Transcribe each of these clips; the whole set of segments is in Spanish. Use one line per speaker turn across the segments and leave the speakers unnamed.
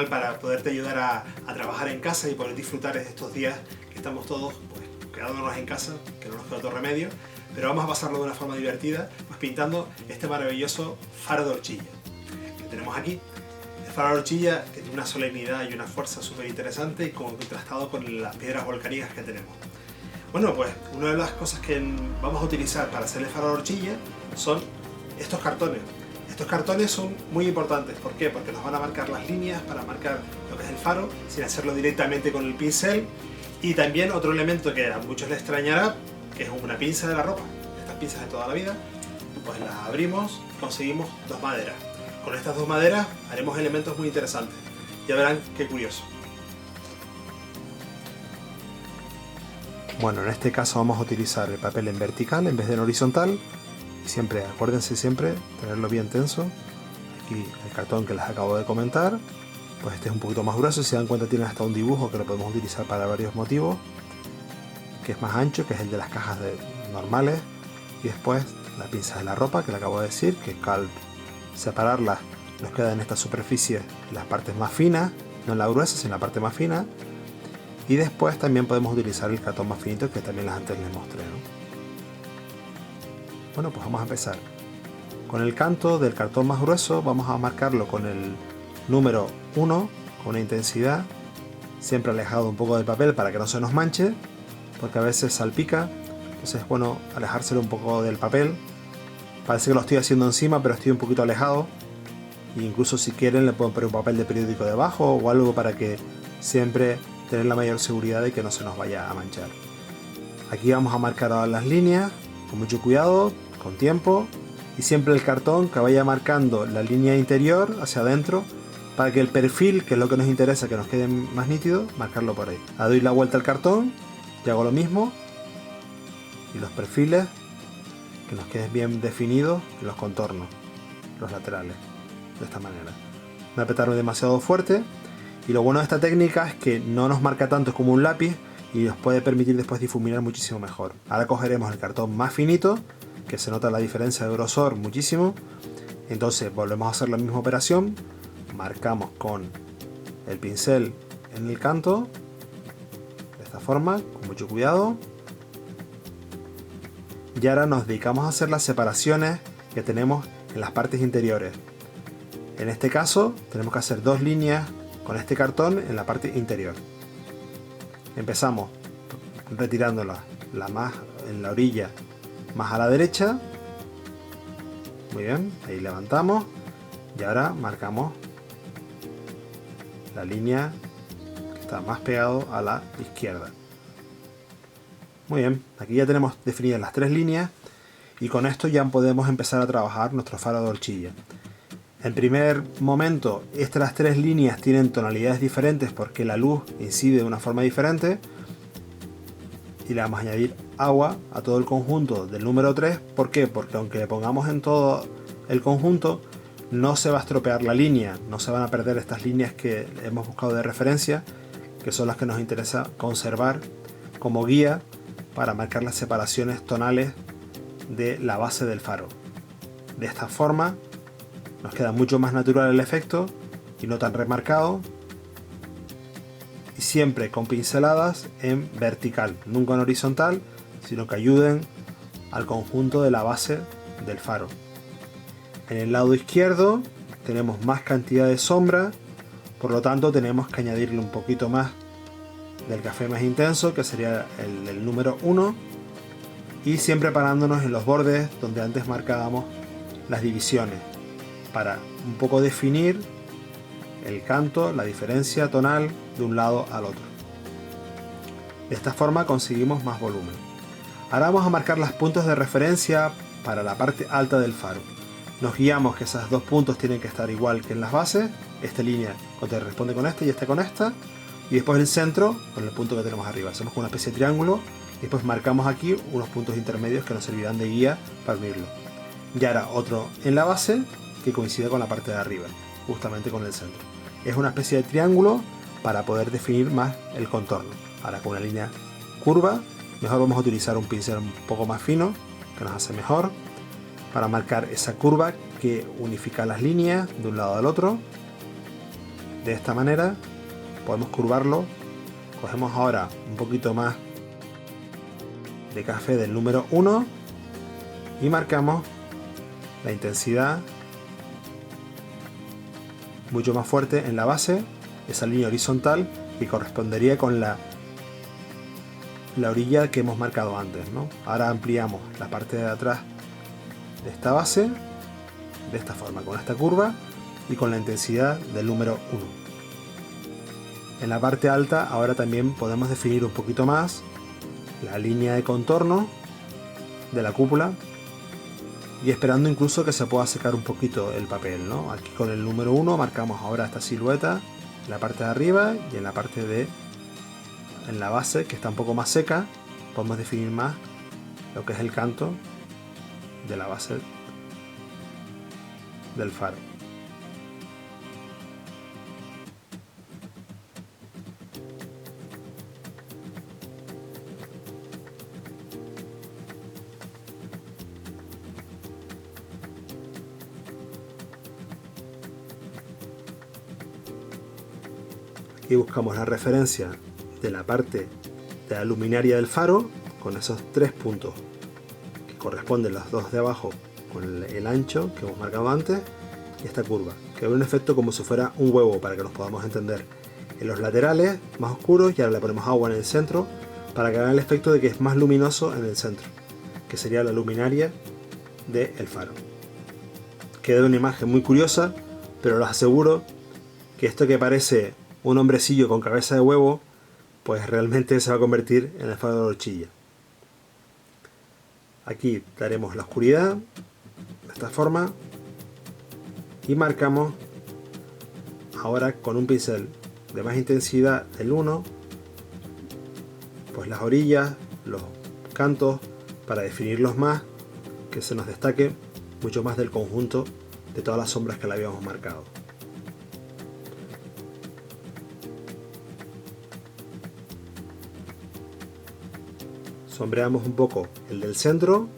genial para poderte ayudar a trabajar en casa y poder disfrutar de estos días que estamos todos pues, quedándonos en casa, que no nos queda otro remedio, pero vamos a pasarlo de una forma divertida, pues pintando este maravilloso faro de horchilla que tenemos aquí. El faro de horchilla que tiene una solemnidad y una fuerza súper interesante y como contrastado con las piedras volcánicas que tenemos. Bueno, pues una de las cosas que vamos a utilizar para hacer el faro de horchilla son estos cartones. Estos cartones son muy importantes. ¿Por qué? Porque nos van a marcar las líneas para marcar lo que es el faro, sin hacerlo directamente con el pincel. Y también otro elemento que a muchos les extrañará, que es una pinza de la ropa. Estas pinzas de toda la vida, pues las abrimos y conseguimos dos maderas. Con estas dos maderas haremos elementos muy interesantes. Ya verán qué curioso. Bueno, en este caso vamos a utilizar el papel en vertical en vez de en horizontal. Y siempre, acuérdense siempre, tenerlo bien tenso. Aquí el cartón que les acabo de comentar. Pues este es un poquito más grueso, si se dan cuenta tiene hasta un dibujo que lo podemos utilizar para varios motivos. Que es más ancho, que es el de las cajas normales. Y después la pinza de la ropa, que le acabo de decir, que al separarlas nos queda en esta superficie las partes más finas, no en la gruesa, sino en la parte más fina. Y después también podemos utilizar el cartón más finito que también antes les mostré, ¿no? Bueno, pues vamos a empezar. Con el canto del cartón más grueso vamos a marcarlo con el número 1, con una intensidad, siempre alejado un poco del papel para que no se nos manche, porque a veces salpica, entonces es bueno alejárselo un poco del papel. Parece que lo estoy haciendo encima, pero estoy un poquito alejado. E incluso si quieren le pueden poner un papel de periódico debajo o algo para que siempre tener la mayor seguridad de que no se nos vaya a manchar. Aquí vamos a marcar ahora las líneas con mucho cuidado, con tiempo, y siempre el cartón que vaya marcando la línea interior hacia adentro para que el perfil, que es lo que nos interesa que nos quede más nítido, marcarlo por ahí. Ahora doy la vuelta al cartón y hago lo mismo, y los perfiles que nos queden bien definidos en los contornos, los laterales, de esta manera. No apretarlo demasiado fuerte. Y lo bueno de esta técnica es que no nos marca tanto como un lápiz y nos puede permitir después difuminar muchísimo mejor. Ahora cogeremos el cartón más finito, que se nota la diferencia de grosor muchísimo. Entonces volvemos a hacer la misma operación. Marcamos con el pincel en el canto, de esta forma, con mucho cuidado. Y ahora nos dedicamos a hacer las separaciones que tenemos en las partes interiores. En este caso tenemos que hacer dos líneas con este cartón en la parte interior. Empezamos retirándola más en la orilla, más a la derecha. Muy bien, ahí levantamos y ahora marcamos la línea que está más pegado a la izquierda. Muy bien, aquí ya tenemos definidas las tres líneas y con esto ya podemos empezar a trabajar nuestro faro de horchilla. En primer momento, estas tres líneas tienen tonalidades diferentes porque la luz incide de una forma diferente. Y le vamos a añadir agua a todo el conjunto del número 3. ¿Por qué? Porque aunque le pongamos en todo el conjunto, no se va a estropear la línea, no se van a perder estas líneas que hemos buscado de referencia, que son las que nos interesa conservar como guía para marcar las separaciones tonales de la base del faro. De esta forma nos queda mucho más natural el efecto y no tan remarcado, y siempre con pinceladas en vertical, nunca en horizontal, sino que ayuden al conjunto de la base del faro. En el lado izquierdo tenemos más cantidad de sombra, por lo tanto tenemos que añadirle un poquito más del café más intenso, que sería el número 1, y siempre parándonos en los bordes donde antes marcábamos las divisiones, para un poco definir el canto, la diferencia tonal de un lado al otro. De esta forma conseguimos más volumen. Ahora vamos a marcar los puntos de referencia para la parte alta del faro. Nos guiamos que esos dos puntos tienen que estar igual que en las bases. Esta línea corresponde con esta y esta con esta. Y después el centro con el punto que tenemos arriba. Hacemos una especie de triángulo y después marcamos aquí unos puntos intermedios que nos servirán de guía para unirlo. Y ahora otro en la base que coincide con la parte de arriba, justamente con el centro. Es una especie de triángulo para poder definir más el contorno. Ahora con una línea curva, mejor vamos a utilizar un pincel un poco más fino, que nos hace mejor, para marcar esa curva que unifica las líneas de un lado al otro. de esta manera, podemos curvarlo. Cogemos ahora un poquito más de café del número 1 y marcamos la intensidad mucho más fuerte en la base, esa línea horizontal que correspondería con la orilla que hemos marcado antes, ¿no? Ahora ampliamos la parte de atrás de esta base de esta forma, con esta curva y con la intensidad del número 1. En la parte alta ahora también podemos definir un poquito más la línea de contorno de la cúpula y esperando incluso que se pueda secar un poquito el papel, ¿no? Aquí con el número 1 marcamos ahora esta silueta en la parte de arriba y en la parte en la base, que está un poco más seca, podemos definir más lo que es el canto de la base del faro. Aquí buscamos la referencia de la parte de la luminaria del faro con esos 3 puntos que corresponden los dos de abajo con el ancho que hemos marcado antes y esta curva, que da un efecto como si fuera un huevo para que nos podamos entender. En los laterales más oscuros y ahora le ponemos agua en el centro para que haga el efecto de que es más luminoso en el centro, que sería la luminaria del faro. Queda una imagen muy curiosa, pero les aseguro que esto que parece un hombrecillo con cabeza de huevo, pues realmente se va a convertir en el faro de horchilla. Aquí daremos la oscuridad de esta forma y marcamos ahora con un pincel de más intensidad el 1, pues las orillas, los cantos, para definirlos más, que se nos destaque mucho más del conjunto de todas las sombras que le habíamos marcado. Sombreamos un poco el del centro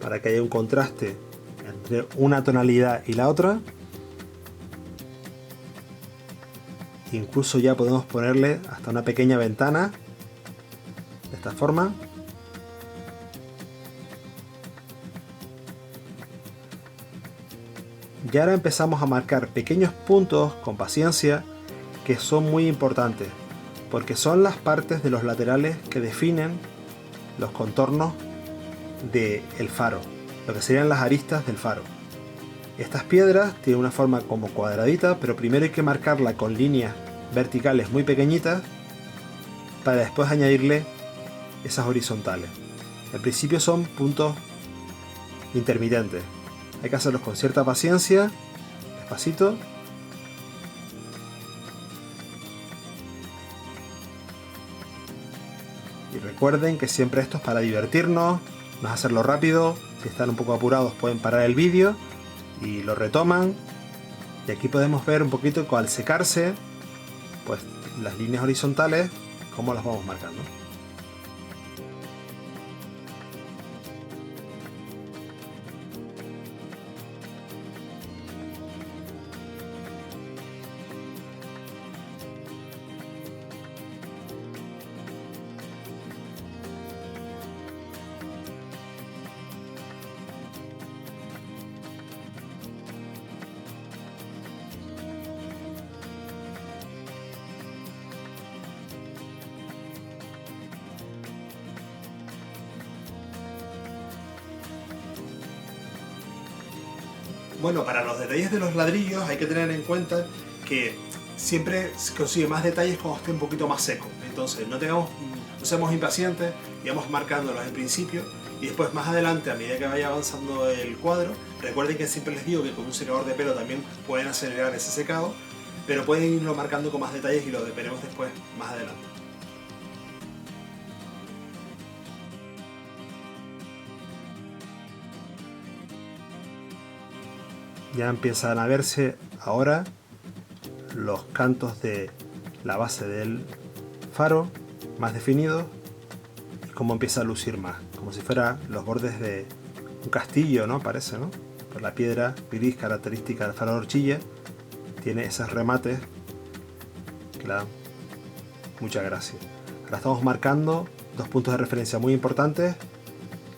para que haya un contraste entre una tonalidad y la otra. Incluso ya podemos ponerle hasta una pequeña ventana de esta forma. Y ahora empezamos a marcar pequeños puntos con paciencia que son muy importantes porque son las partes de los laterales que definen los contornos del faro, lo que serían las aristas del faro. Estas piedras tienen una forma como cuadradita, pero primero hay que marcarla con líneas verticales muy pequeñitas para después añadirle esas horizontales. Al principio son puntos intermitentes, hay que hacerlos con cierta paciencia, despacito. Y recuerden que siempre esto es para divertirnos, no es hacerlo rápido. Si están un poco apurados pueden parar el vídeo y lo retoman. Y aquí podemos ver un poquito al secarse, pues las líneas horizontales, cómo las vamos marcando. Bueno, para los detalles de los ladrillos hay que tener en cuenta que siempre se consigue más detalles cuando esté un poquito más seco. Entonces no seamos impacientes y vamos marcándolos en principio y después más adelante, a medida que vaya avanzando el cuadro, recuerden que siempre les digo que con un secador de pelo también pueden acelerar ese secado, pero pueden irlo marcando con más detalles y lo veremos después más adelante. Ya empiezan a verse ahora los cantos de la base del faro más definidos y cómo empieza a lucir más, como si fuera los bordes de un castillo, ¿no? Parece, ¿no? Por la piedra gris característica del faro de horchilla tiene esos remates que le dan mucha gracia. Ahora estamos marcando dos puntos de referencia muy importantes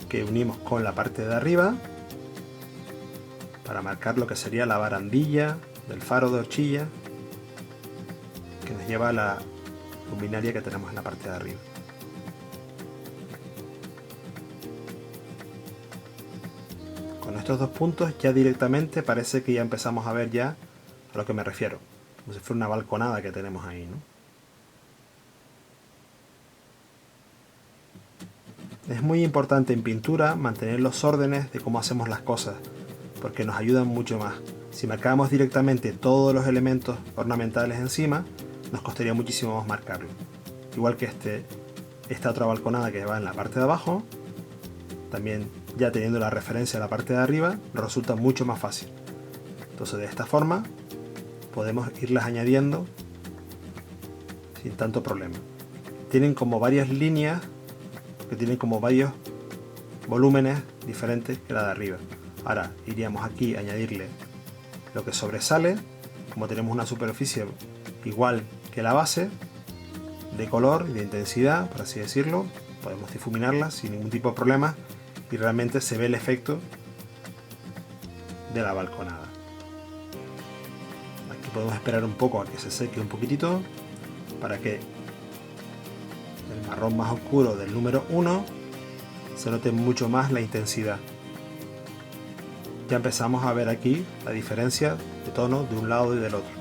que unimos con la parte de arriba para marcar lo que sería la barandilla del faro de horchilla que nos lleva a la luminaria que tenemos en la parte de arriba. Con estos dos puntos ya directamente parece que ya empezamos a ver ya a lo que me refiero, como si fuera una balconada que tenemos ahí, ¿no? Es muy importante en pintura mantener los órdenes de cómo hacemos las cosas, porque nos ayudan mucho más. Si marcamos directamente todos los elementos ornamentales encima, nos costaría muchísimo más marcarlo. Igual que esta otra balconada que va en la parte de abajo, también ya teniendo la referencia a la parte de arriba, nos resulta mucho más fácil. Entonces de esta forma podemos irlas añadiendo sin tanto problema. Tienen como varias líneas, que tienen como varios volúmenes diferentes que la de arriba. Ahora iríamos aquí a añadirle lo que sobresale, como tenemos una superficie igual que la base, de color y de intensidad, por así decirlo, podemos difuminarla sin ningún tipo de problema y realmente se ve el efecto de la balconada. Aquí podemos esperar un poco a que se seque un poquitito para que el marrón más oscuro del número 1 se note mucho más la intensidad. Ya empezamos a ver aquí la diferencia de tono de un lado y del otro.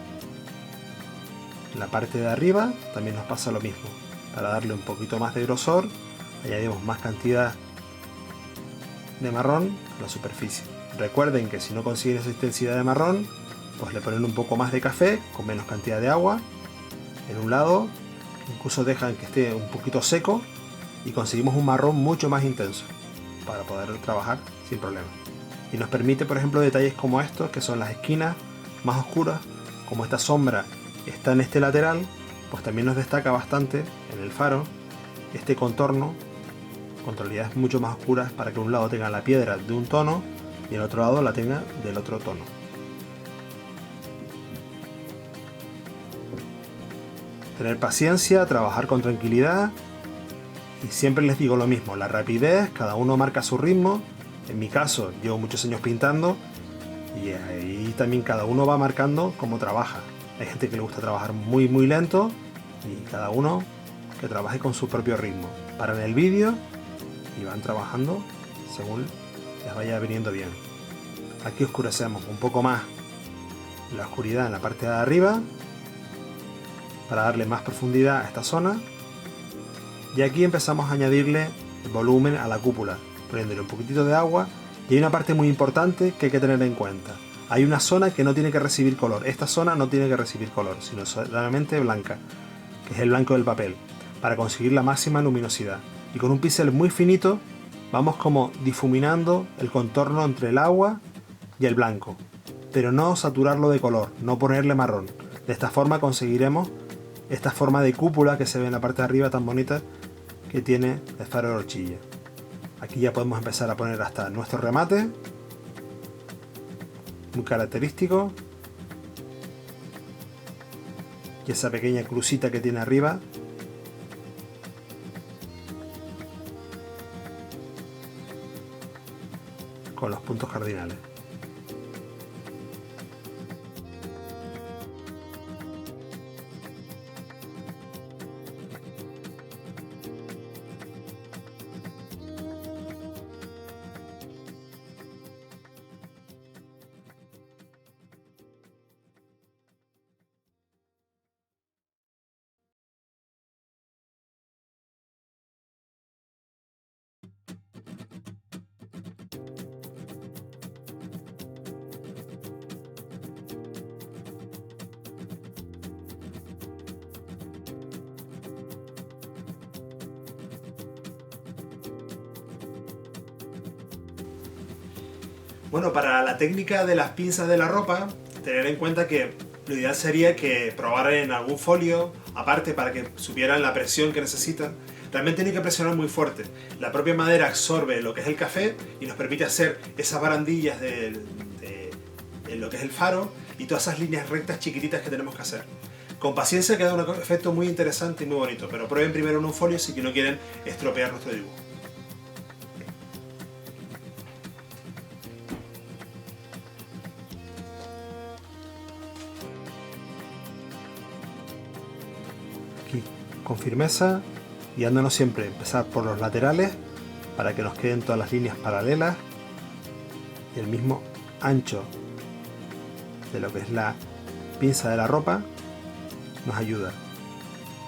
En la parte de arriba también nos pasa lo mismo. Para darle un poquito más de grosor añadimos más cantidad de marrón a la superficie. Recuerden que si no consiguen esa intensidad de marrón, pues le ponen un poco más de café con menos cantidad de agua en un lado, incluso dejan que esté un poquito seco y conseguimos un marrón mucho más intenso para poder trabajar sin problema. Y nos permite, por ejemplo, detalles como estos, que son las esquinas más oscuras, como esta sombra está en este lateral, pues también nos destaca bastante en el faro este contorno con tonalidades mucho más oscuras para que un lado tenga la piedra de un tono y el otro lado la tenga del otro tono. Tener paciencia, trabajar con tranquilidad y siempre les digo lo mismo, la rapidez, cada uno marca su ritmo. En mi caso llevo muchos años pintando y ahí también cada uno va marcando cómo trabaja. Hay gente que le gusta trabajar muy lento y cada uno que trabaje con su propio ritmo. Paran el vídeo y van trabajando según les vaya viniendo bien. Aquí oscurecemos un poco más la oscuridad en la parte de arriba para darle más profundidad a esta zona, y aquí empezamos a añadirle el volumen a la cúpula, poniéndole un poquitito de agua. Y hay una parte muy importante que hay que tener en cuenta. Hay una zona que no tiene que recibir color. Esta zona no tiene que recibir color, sino solamente blanca, que es el blanco del papel, para conseguir la máxima luminosidad. Y con un pincel muy finito vamos como difuminando el contorno entre el agua y el blanco, pero no saturarlo de color, no ponerle marrón. De esta forma conseguiremos esta forma de cúpula que se ve en la parte de arriba tan bonita que tiene el faro de horchilla. Aquí ya podemos empezar a poner hasta nuestro remate, muy característico, y esa pequeña crucita que tiene arriba con los puntos cardinales. Bueno, para la técnica de las pinzas de la ropa, tener en cuenta que lo ideal sería que probaran en algún folio, aparte para que supieran la presión que necesitan. Realmente tienen que presionar muy fuerte. La propia madera absorbe lo que es el café y nos permite hacer esas barandillas de lo que es el faro y todas esas líneas rectas chiquititas que tenemos que hacer. Con paciencia queda un efecto muy interesante y muy bonito, pero prueben primero en un folio si no quieren estropear nuestro dibujo. Aquí, con firmeza, guiándonos siempre, empezar por los laterales para que nos queden todas las líneas paralelas y el mismo ancho de lo que es la pinza de la ropa nos ayuda.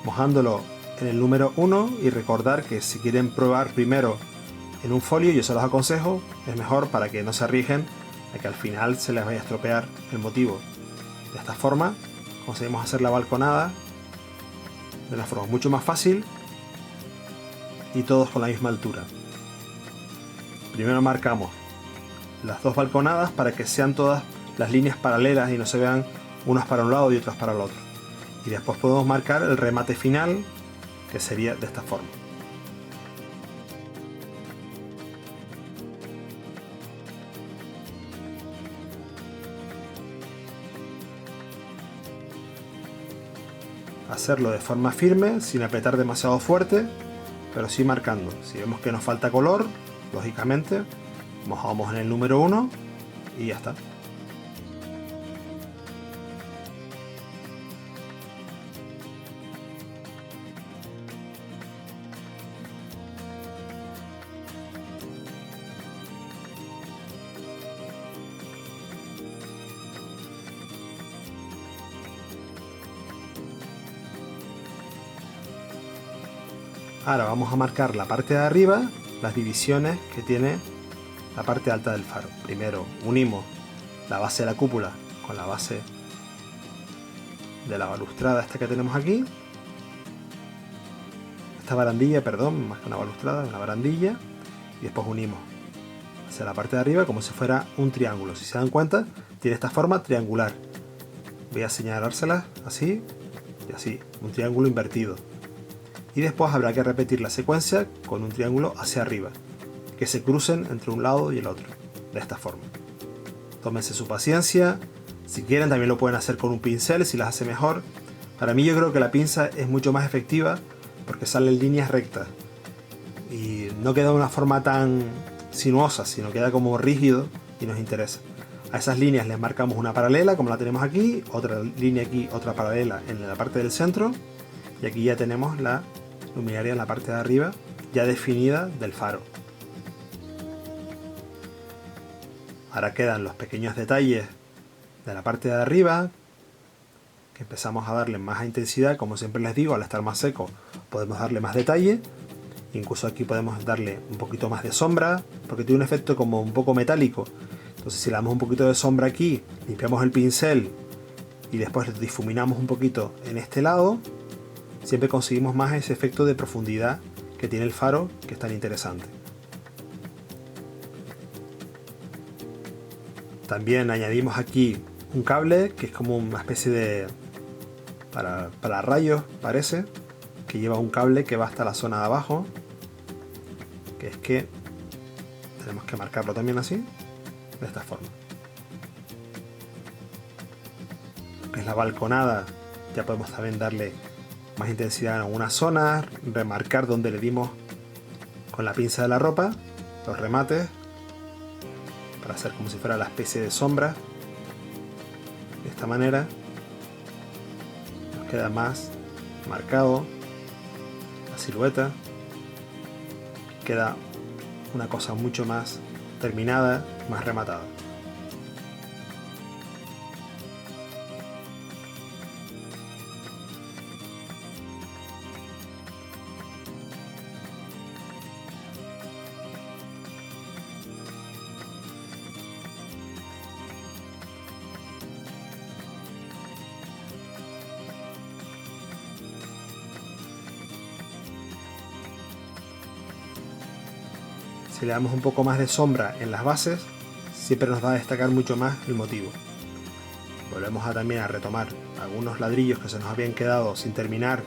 Mojándolo en el número 1 y recordar que si quieren probar primero en un folio, yo se los aconsejo, es mejor para que no se arriesguen a que al final se les vaya a estropear el motivo. De esta forma conseguimos hacer la balconada de una forma mucho más fácil y todos con la misma altura. Primero marcamos las dos balconadas para que sean todas las líneas paralelas y no se vean unas para un lado y otras para el otro. Y después podemos marcar el remate final, que sería de esta forma. Hacerlo de forma firme, sin apretar demasiado fuerte, pero sí marcando. Si vemos que nos falta color, lógicamente, mojamos en el número 1 y ya está. Ahora vamos a marcar la parte de arriba, las divisiones que tiene la parte alta del faro. Primero unimos la base de la cúpula con la base de la balustrada esta que tenemos aquí. Esta barandilla, perdón, más que una balustrada, una barandilla. Y después unimos hacia la parte de arriba como si fuera un triángulo. Si se dan cuenta, tiene esta forma triangular. Voy a señalárselas así y así, un triángulo invertido. Y después habrá que repetir la secuencia con un triángulo hacia arriba, que se crucen entre un lado y el otro, de esta forma. Tómense su paciencia, si quieren también lo pueden hacer con un pincel si las hace mejor. Para mí yo creo que la pinza es mucho más efectiva porque salen líneas rectas y no queda de una forma tan sinuosa, sino queda como rígido y nos interesa. A esas líneas les marcamos una paralela como la tenemos aquí, otra línea aquí, otra paralela en la parte del centro y aquí ya tenemos la luminaria en la parte de arriba ya definida del faro. Ahora quedan los pequeños detalles de la parte de arriba que empezamos a darle más intensidad. Como siempre les digo, al estar más seco podemos darle más detalle, incluso aquí podemos darle un poquito más de sombra porque tiene un efecto como un poco metálico. Entonces si le damos un poquito de sombra aquí, limpiamos el pincel y después difuminamos un poquito en este lado, siempre conseguimos más ese efecto de profundidad que tiene el faro, que es tan interesante. También añadimos aquí un cable que es como una especie de para rayos, parece, que lleva un cable que va hasta la zona de abajo, que es que tenemos que marcarlo también así, de esta forma. Lo que es la balconada, ya podemos también darle más intensidad en algunas zonas, remarcar donde le dimos con la pinza de la ropa, los remates, para hacer como si fuera la especie de sombra. De esta manera nos queda más marcado la silueta, queda una cosa mucho más terminada, más rematada. Si le damos un poco más de sombra en las bases, siempre nos va a destacar mucho más el motivo. Volvemos también a retomar algunos ladrillos que se nos habían quedado sin terminar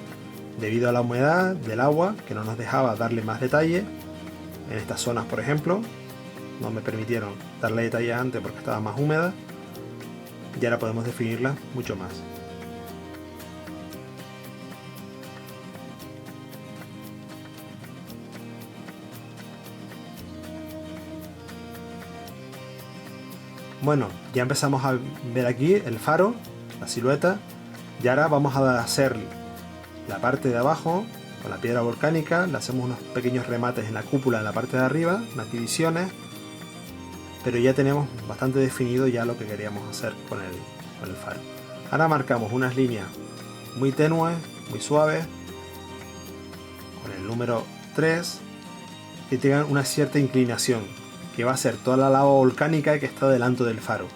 debido a la humedad del agua, que no nos dejaba darle más detalle. En estas zonas, por ejemplo, no me permitieron darle detalle antes porque estaba más húmeda, y ahora podemos definirla mucho más. Bueno, ya empezamos a ver aquí el faro, la silueta, y ahora vamos a hacer la parte de abajo con la piedra volcánica, le hacemos unos pequeños remates en la cúpula en la parte de arriba, unas divisiones, pero ya tenemos bastante definido ya lo que queríamos hacer con el faro. Ahora marcamos unas líneas muy tenues, muy suaves, con el número 3, que tengan una cierta inclinación, que va a ser toda la lava volcánica que está delante del faro.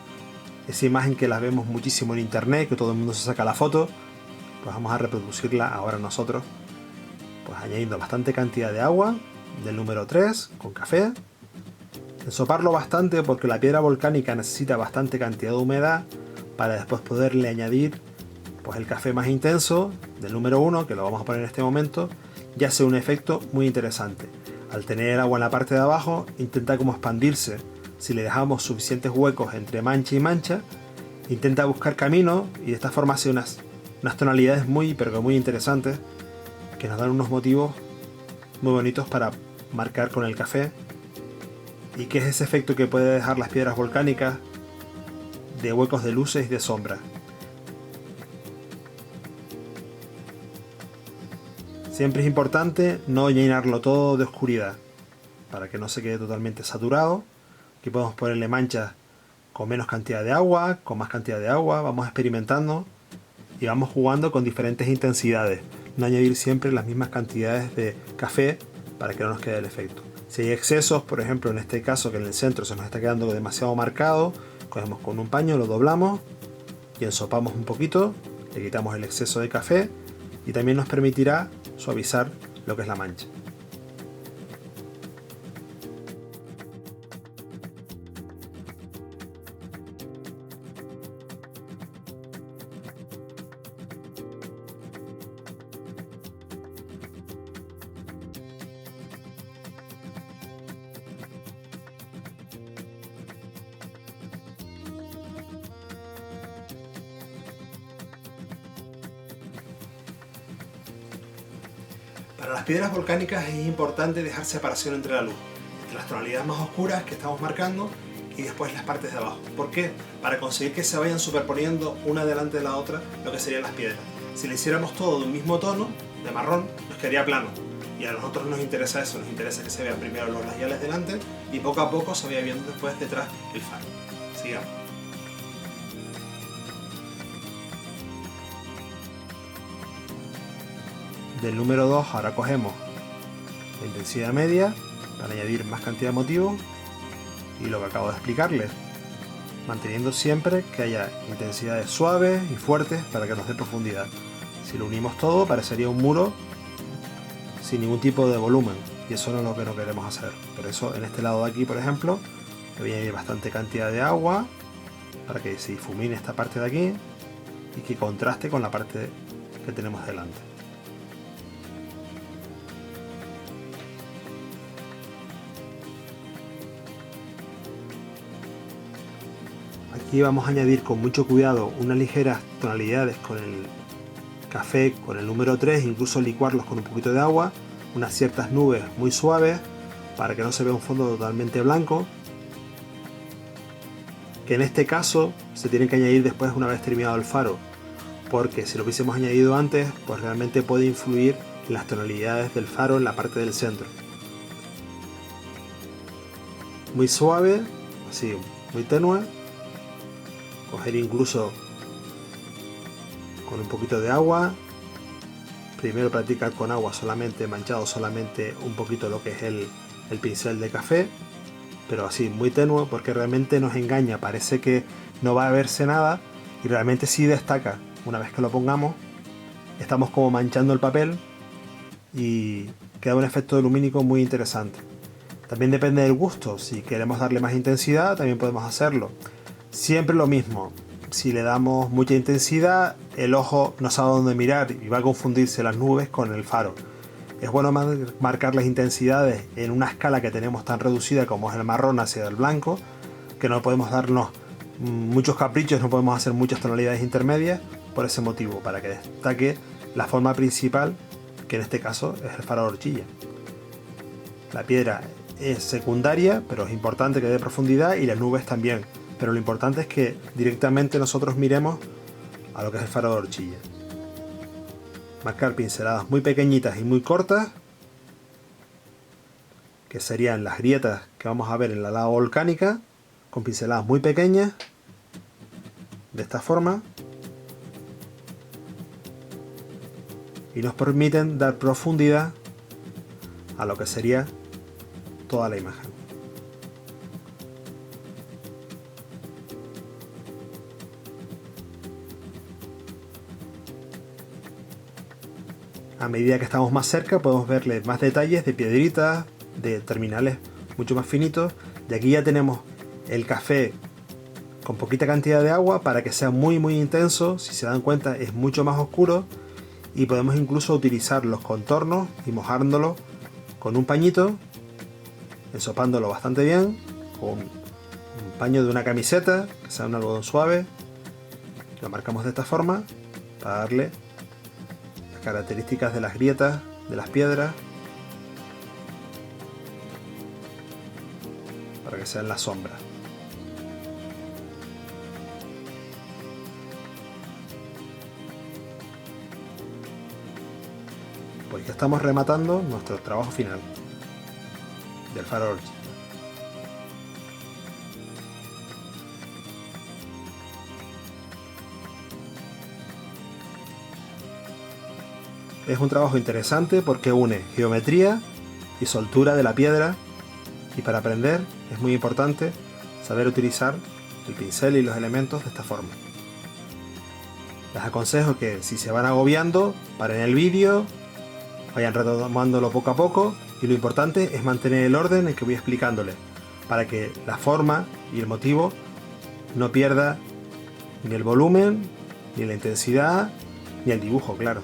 Esa imagen que la vemos muchísimo en internet, que todo el mundo se saca la foto, pues vamos a reproducirla ahora nosotros, pues añadiendo bastante cantidad de agua, del número 3, con café. Ensoparlo bastante porque la piedra volcánica necesita bastante cantidad de humedad para después poderle añadir pues el café más intenso del número 1, que lo vamos a poner en este momento, y hace un efecto muy interesante. Al tener el agua en la parte de abajo, intenta como expandirse. Si le dejamos suficientes huecos entre mancha y mancha, intenta buscar camino y de esta forma hace unas tonalidades muy, pero que muy interesantes, que nos dan unos motivos muy bonitos para marcar con el café. Y que es ese efecto que puede dejar las piedras volcánicas de huecos de luces y de sombras. Siempre es importante no llenarlo todo de oscuridad, para que no se quede totalmente saturado. Aquí podemos ponerle manchas con menos cantidad de agua, con más cantidad de agua, vamos experimentando y vamos jugando con diferentes intensidades. No añadir siempre las mismas cantidades de café para que no nos quede el efecto. Si hay excesos, por ejemplo en este caso que en el centro se nos está quedando demasiado marcado, cogemos con un paño, lo doblamos y ensopamos un poquito, le quitamos el exceso de café y también nos permitirá suavizar lo que es la mancha. Para las piedras volcánicas es importante dejar separación entre la luz, entre las tonalidades más oscuras que estamos marcando y después las partes de abajo. ¿Por qué? Para conseguir que se vayan superponiendo una delante de la otra lo que serían las piedras. Si le hiciéramos todo de un mismo tono, de marrón, nos quedaría plano. Y a nosotros nos interesa eso, nos interesa que se vean primero los laterales delante y poco a poco se vaya viendo después detrás el faro. Sigamos. Del número 2 ahora cogemos la intensidad media para añadir más cantidad de motivos y lo que acabo de explicarles, manteniendo siempre que haya intensidades suaves y fuertes para que nos dé profundidad. Si lo unimos todo parecería un muro sin ningún tipo de volumen y eso no es lo que no queremos hacer. Por eso en este lado de aquí, por ejemplo, le voy a añadir bastante cantidad de agua para que se difumine esta parte de aquí y que contraste con la parte que tenemos delante. Aquí vamos a añadir con mucho cuidado unas ligeras tonalidades con el café, con el número 3, incluso licuarlos con un poquito de agua, unas ciertas nubes muy suaves para que no se vea un fondo totalmente blanco, que en este caso se tienen que añadir después una vez terminado el faro, porque si lo hubiésemos añadido antes, pues realmente puede influir en las tonalidades del faro en la parte del centro. Muy suave, así, muy tenue. Coger incluso con un poquito de agua, primero practicar con agua solamente, manchado solamente un poquito lo que es el pincel de café, pero así muy tenue porque realmente nos engaña, parece que no va a verse nada y realmente sí destaca. Una vez que lo pongamos estamos como manchando el papel y queda un efecto lumínico muy interesante. También depende del gusto, si queremos darle más intensidad también podemos hacerlo. Siempre lo mismo, si le damos mucha intensidad, el ojo no sabe dónde mirar y va a confundirse las nubes con el faro. Es bueno marcar las intensidades en una escala que tenemos tan reducida como es el marrón hacia el blanco, que no podemos darnos muchos caprichos, no podemos hacer muchas tonalidades intermedias por ese motivo, para que destaque la forma principal, que en este caso es el faro de horchilla. La piedra es secundaria, pero es importante que dé profundidad y las nubes también, pero lo importante es que directamente nosotros miremos a lo que es el faro de horchilla. Marcar pinceladas muy pequeñitas y muy cortas, que serían las grietas que vamos a ver en la lava volcánica, con pinceladas muy pequeñas, de esta forma, y nos permiten dar profundidad a lo que sería toda la imagen. A medida que estamos más cerca podemos verle más detalles de piedritas, de terminales mucho más finitos. De aquí ya tenemos el café con poquita cantidad de agua para que sea muy intenso. Si se dan cuenta es mucho más oscuro, y podemos incluso utilizar los contornos y mojándolo con un pañito, ensopándolo bastante bien con un paño de una camiseta que sea un algodón suave. Lo marcamos de esta forma para darle las características de las grietas de las piedras, para que sean las sombras. Pues ya estamos rematando nuestro trabajo final del faro de horchilla. Es un trabajo interesante porque une geometría y soltura de la piedra, y para aprender es muy importante saber utilizar el pincel y los elementos de esta forma. Les aconsejo que si se van agobiando, paren el vídeo, vayan retomándolo poco a poco, y lo importante es mantener el orden en que voy explicándoles, para que la forma y el motivo no pierda ni el volumen, ni la intensidad, ni el dibujo, claro.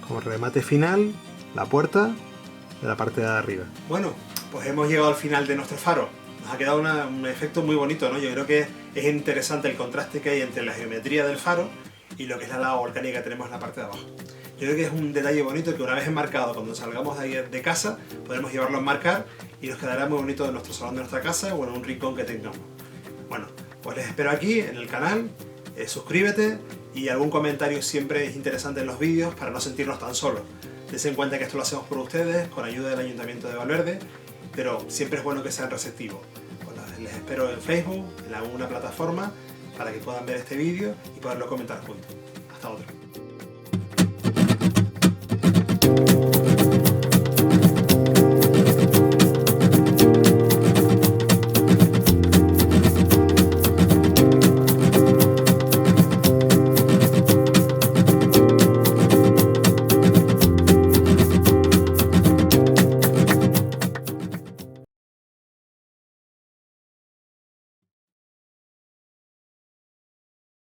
Como remate final, la puerta de la parte de arriba. Bueno, pues hemos llegado al final de nuestro faro. Nos ha quedado un efecto muy bonito, ¿no? Yo creo que es interesante el contraste que hay entre la geometría del faro y lo que es la lava volcánica que tenemos en la parte de abajo. Yo creo que es un detalle bonito que una vez enmarcado, cuando salgamos de casa, podremos llevarlo a enmarcar y nos quedará muy bonito en nuestro salón de nuestra casa o en un rincón que tengamos. Bueno, pues les espero aquí en el canal. Suscríbete, y algún comentario siempre es interesante en los vídeos para no sentirnos tan solos. Tened en cuenta que esto lo hacemos por ustedes, con ayuda del Ayuntamiento de Valverde, pero siempre es bueno que sean receptivos. Bueno, les espero en Facebook, en alguna plataforma, para que puedan ver este vídeo y poderlo comentar juntos. Hasta otra.